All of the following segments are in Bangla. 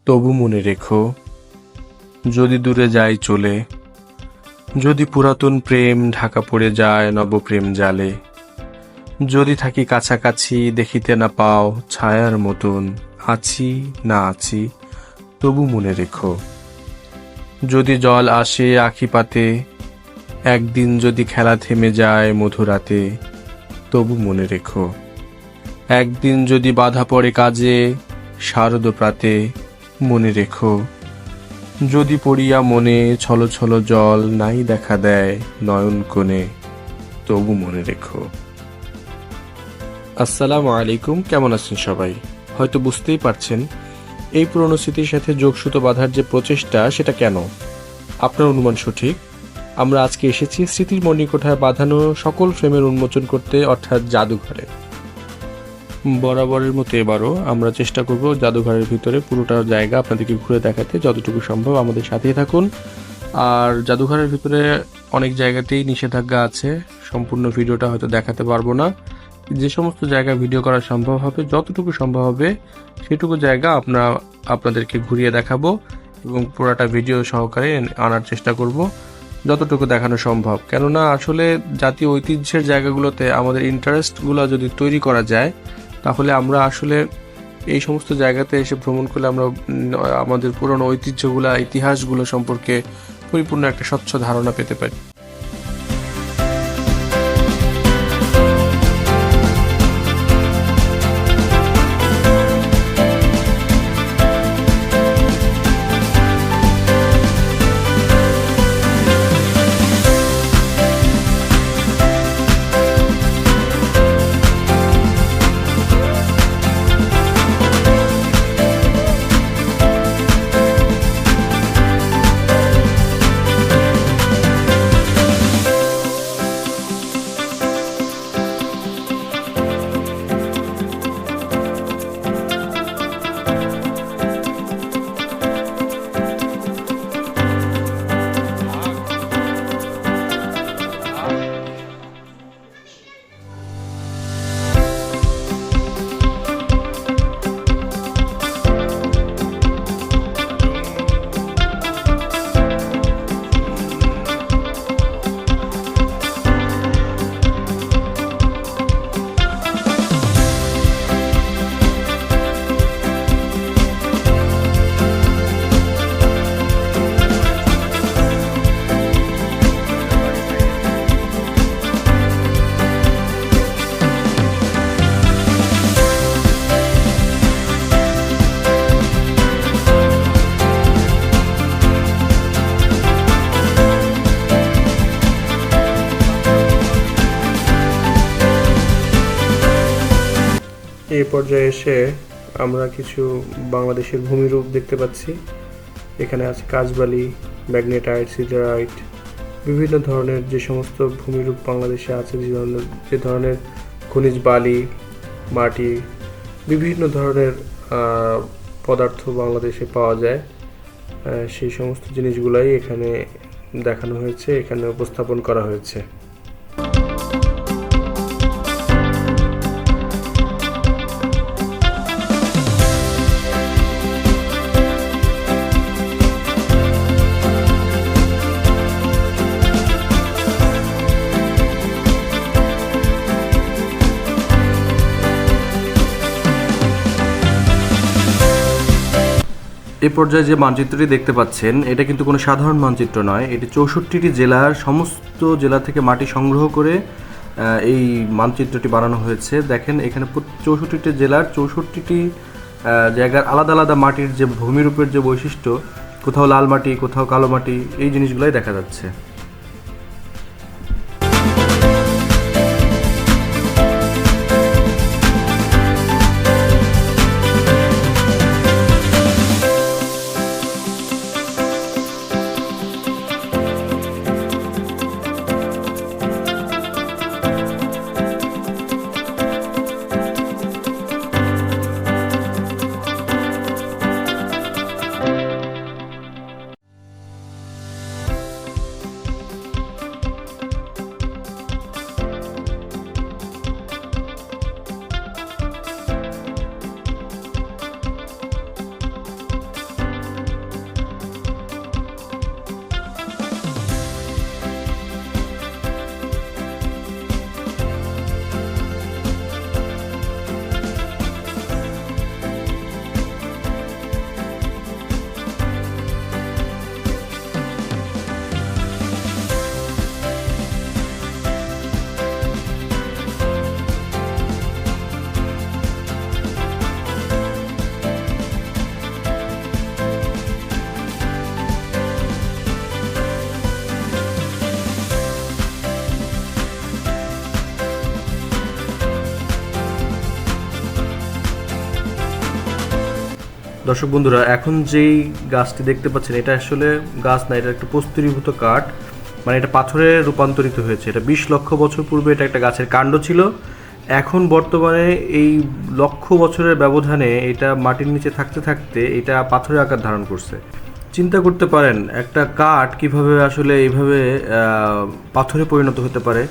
তবু মনে রেখো, যদি দূরে যাই চলে, যদি পুরাতন প্রেম ঢাকা পড়ে যায় নবপ্রেম জালে, যদি থাকি কাছাকাছি দেখিতে না পাও ছায়ার মতন, আছি না আছি তবু মনে রেখো, যদি জল আসে আখি পাতে, একদিন যদি খেলা থেমে যায় মধুরাতে, তবু মনে রেখো, একদিন যদি বাধা পড়ে কাজে শারদ প্রাতে, মনে রেখো, যদি পড়িয়া মনে ছলো ছলো জল নাই দেখা দেয় নয়ন কোণে, তবু মনে রেখো। আসসালামু আলাইকুম, কেমন আছেন সবাই? হয়তো বুঝতেই পারছেন এই পুরনো স্মৃতির সাথে যোগসূতো বাঁধার যে প্রচেষ্টা সেটা কেন। আপনার অনুমান সঠিক। আমরা আজকে এসেছি স্মৃতির মণিকোঠায় বাঁধানো সকল ফ্রেমের উন্মোচন করতে, অর্থাৎ জাদুঘরে। বরাবরের মতো এবারও আমরা চেষ্টা করব জাদুঘরের ভিতরে পুরোটা জায়গা আপনাদেরকে ঘুরে দেখাতে, যতটুকু সম্ভব আমাদের সাথেই থাকুন। আর জাদুঘরের ভিতরে অনেক জায়গাতেই নিষেধাজ্ঞা আছে, সম্পূর্ণ ভিডিওটা হয়তো দেখাতে পারবো না। যে সমস্ত জায়গা ভিডিও করা সম্ভব হবে, যতটুকু সম্ভব হবে সেটুকু জায়গা আপনাদেরকে ঘুরিয়ে দেখাবো এবং পুরাটা ভিডিও সহকারে আনার চেষ্টা করব যতটুকু দেখানো সম্ভব। কেননা আসলে জাতীয় ঐতিহ্যের জায়গাগুলোতে আমাদের ইন্টারেস্টগুলো যদি তৈরি করা যায়, তাহলে আমরা আসলে এই সমস্ত জায়গাতে এসে ভ্রমণ করলে আমরা আমাদের পুরনো ঐতিহ্যগুলো, ইতিহাসগুলো সম্পর্কে পরিপূর্ণ একটা স্বচ্ছ ধারণা পেতে পারি। এই পর্যায়ে এসে আমরা কিছু বাংলাদেশের ভূমিরূপ দেখতে পাচ্ছি। এখানে আছে কাঁচবালি, ম্যাগনেটাইট, সিডারাইট, বিভিন্ন ধরনের যে সমস্ত ভূমিরূপ বাংলাদেশে আছে, যে ধরনের খনিজ বালি, মাটি, বিভিন্ন ধরনের পদার্থ বাংলাদেশে পাওয়া যায়, সেই সমস্ত জিনিসগুলাই এখানে দেখানো হয়েছে, এখানে উপস্থাপন করা হয়েছে। এই পর্যায়ে যে মানচিত্রটি দেখতে পাচ্ছেন, এটা কিন্তু কোনো সাধারণ মানচিত্র নয়। এটি 64টি জেলার সমস্ত জেলা থেকে মাটি সংগ্রহ করে এই মানচিত্রটি বানানো হয়েছে। দেখেন এখানে 64টি জেলার 64টি জায়গার আলাদা আলাদা মাটির যে ভূমিরূপের যে বৈশিষ্ট্য, কোথাও লাল মাটি, কোথাও কালো মাটি, এই জিনিসগুলোই দেখা যাচ্ছে। দর্শক বন্ধুরা, এখন যেই গাছটি দেখতে পাচ্ছেন এটা আসলে গাছ না, এটা একটা প্রস্তরীভূত কাঠ, মানে এটা পাথরে রূপান্তরিত হয়েছে। এটা 20 লক্ষ বছর পূর্বে এটা একটা গাছের কাণ্ড ছিল। এখন বর্তমানে এই লক্ষ বছরের ব্যবধানে এটা মাটির নিচে থাকতে থাকতে এটা পাথরের আকার ধারণ করছে। চিন্তা করতে পারেন একটা কাঠ কিভাবে আসলে এইভাবে পাথরে পরিণত হতে পারে।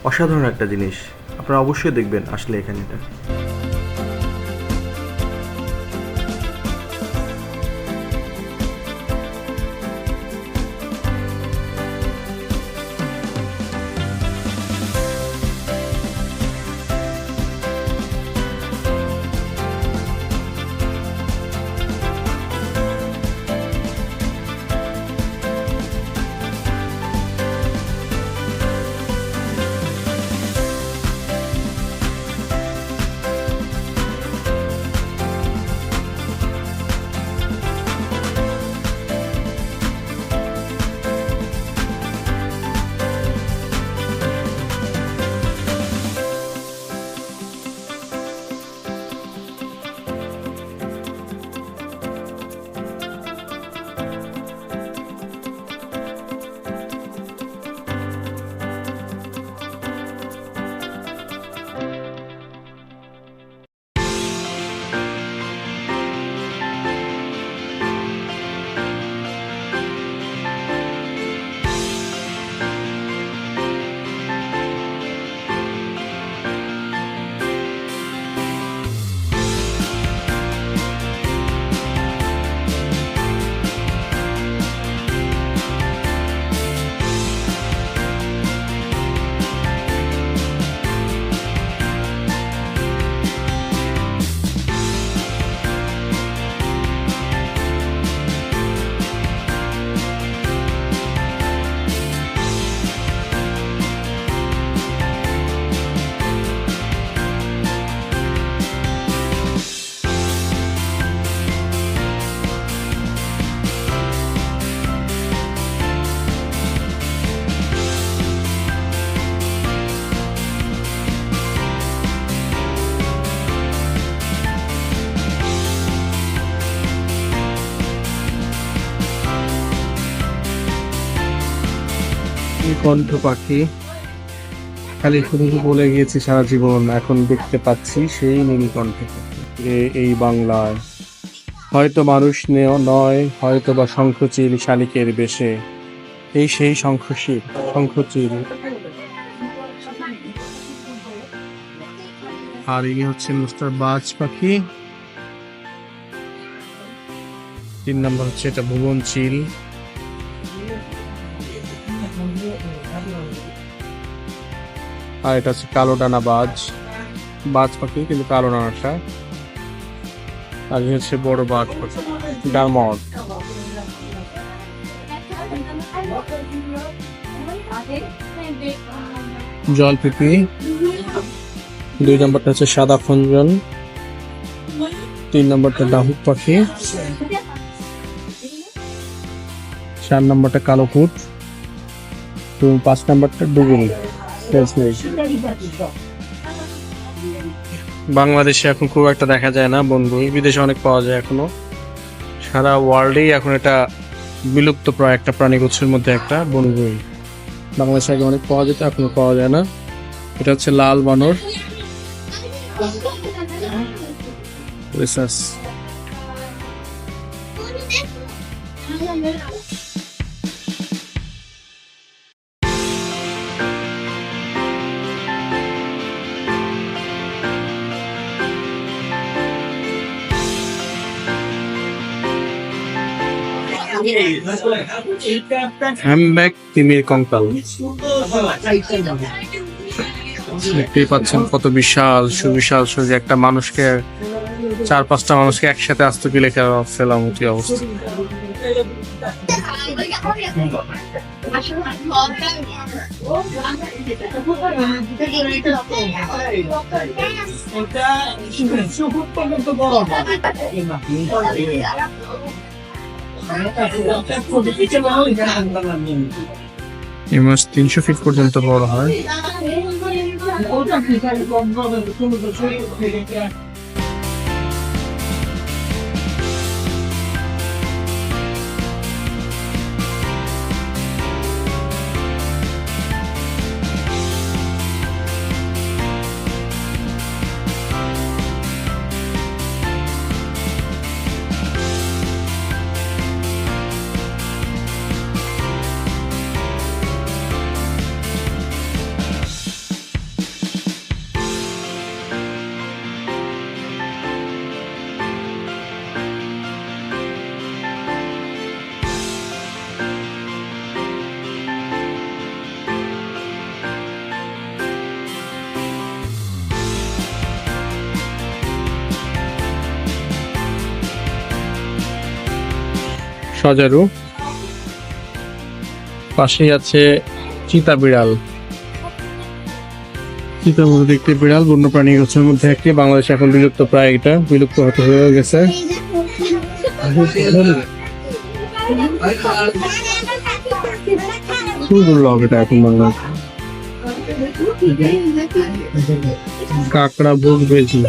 অসাধারণ একটা জিনিস, আপনারা অবশ্যই দেখবেন আসলে এখানে এটা। কণ্ঠ পাখি, খালি শুধু বলে গিয়েছি সারা জীবন, এখন দেখতে পাচ্ছি সেই নীলকণ্ঠ পাখি। এই বাংলায় হয়তো মানুষ নয়, হয়তো বা শঙ্খচিল শালিকের বেশে, এই সেই শঙ্খচিল। আর ইনি হচ্ছেন মিস্টার বাজ পাখি। 3 নম্বর হচ্ছে এটা ভুবন চিল। আর এটা হচ্ছে কালো ডানা বাজ পাখি, কিন্তু কালো ডানাটা। আর হচ্ছে বড় বাজ পাখি ডারমড। জলপিপি। 2 নম্বরটা হচ্ছে সাদা খঞ্জন। 3 নম্বরটা ডাহুক পাখি। 4 নম্বরটা কালো কুট। 5 নম্বরটা ডুগুনি। বাংলাদেশে এখন খুব একটা দেখা যায় না বন্ধু, বিদেশে অনেক পাওয়া যায় এখনো। সারা ওয়ার্ল্ডেই এখন এটা বিলুপ্ত প্রায় একটা প্রাণীগুচ্ছের মধ্যে একটা বনগুই। বাংলাদেশে আগে অনেক পাওয়া যেত, এখনো পাওয়া যায় না। এটা হচ্ছে লাল বানর। হ্যামব্যাক তিমির কঙ্কাল। দেখতেই পাচ্ছেন কত বিশাল সুবিশাল শরীর, একটা মানুষকে 4-5টা মানুষকে একসাথে আস্ত কিলে ফেলাম মতো অবস্থা। এই মাছ 300 ফিট পর্যন্ত বড় হয়। সজারু, পাশেই আছে চিতা বিড়াল। চিতা বলতে একটি বিড়াল, বন্যপ্রাণী গাছের মধ্যে একটি, বাংলাদেশে এখন বিলুপ্ত, প্রায় এটা বিলুপ্ত হতে হয়ে গেছে। খুব দুর্লভ এটা এখন বাংলাদেশে। কাঁকড়া ভোগ বেশি।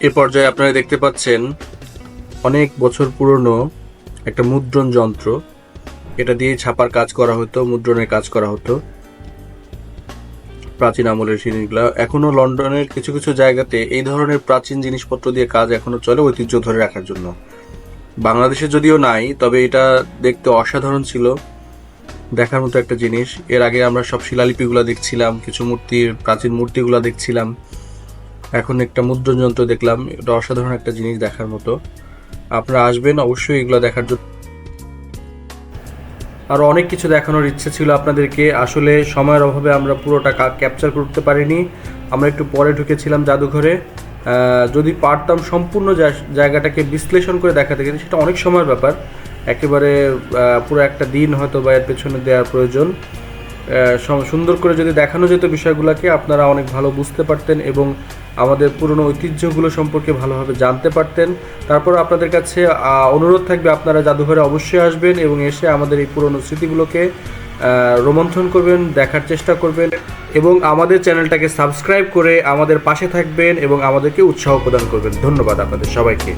এ পর্যায়ে আপনারা দেখতে পাচ্ছেন অনেক বছর পুরনো একটা মুদ্রণ যন্ত্র। এটা দিয়ে ছাপার কাজ করা হতো, মুদ্রণের কাজ করা হতো। প্রাচীন আমলের জিনিসগুলো এখনো লন্ডনের কিছু কিছু জায়গাতে এই ধরনের প্রাচীন জিনিসপত্র দিয়ে কাজ এখনো চলে, ঐতিহ্য ধরে রাখার জন্য। বাংলাদেশে যদিও নাই, তবে এটা দেখতে অসাধারণ ছিল, দেখার মতো একটা জিনিস। এর আগে আমরা সব শিলালিপিগুলো দেখছিলাম, কিছু প্রাচীন মূর্তিগুলো দেখছিলাম, এখন একটা মুদ্রণ যন্ত্র দেখলাম। এটা অসাধারণ একটা জিনিস, দেখার মতো। আপনারা আসবেন অবশ্যই এগুলো দেখার জন্য। আরও অনেক কিছু দেখানোর ইচ্ছে ছিল আপনাদেরকে, আসলে সময়ের অভাবে আমরা পুরোটা ক্যাপচার করতে পারিনি। আমরা একটু পরে ঢুকেছিলাম জাদুঘরে। যদি পারতাম সম্পূর্ণ জায়গাটাকে বিশ্লেষণ করে দেখাতে গেলে সেটা অনেক সময়ের ব্যাপার, একেবারে পুরো একটা দিন হয়তো বা এর পেছনে দেওয়ার প্রয়োজন। সুন্দর করে যদি দেখানো যেত বিষয়গুলোকে, আপনারা অনেক ভালো বুঝতে পারতেন এবং আমাদের পুরনো ঐতিহ্যগুলো সম্পর্কে ভালোভাবে জানতে পারতেন। তারপর আপনাদের কাছে অনুরোধ থাকবে, আপনারা জাদুঘরে অবশ্যই আসবেন এবং এসে আমাদের এই পুরনো স্মৃতিগুলোকে রোমন্থন করবেন, দেখার চেষ্টা করবেন এবং আমাদের চ্যানেলটাকে সাবস্ক্রাইব করে আমাদের পাশে থাকবেন এবং আমাদেরকে উৎসাহ প্রদান করবেন। ধন্যবাদ আপনাদের সবাইকে।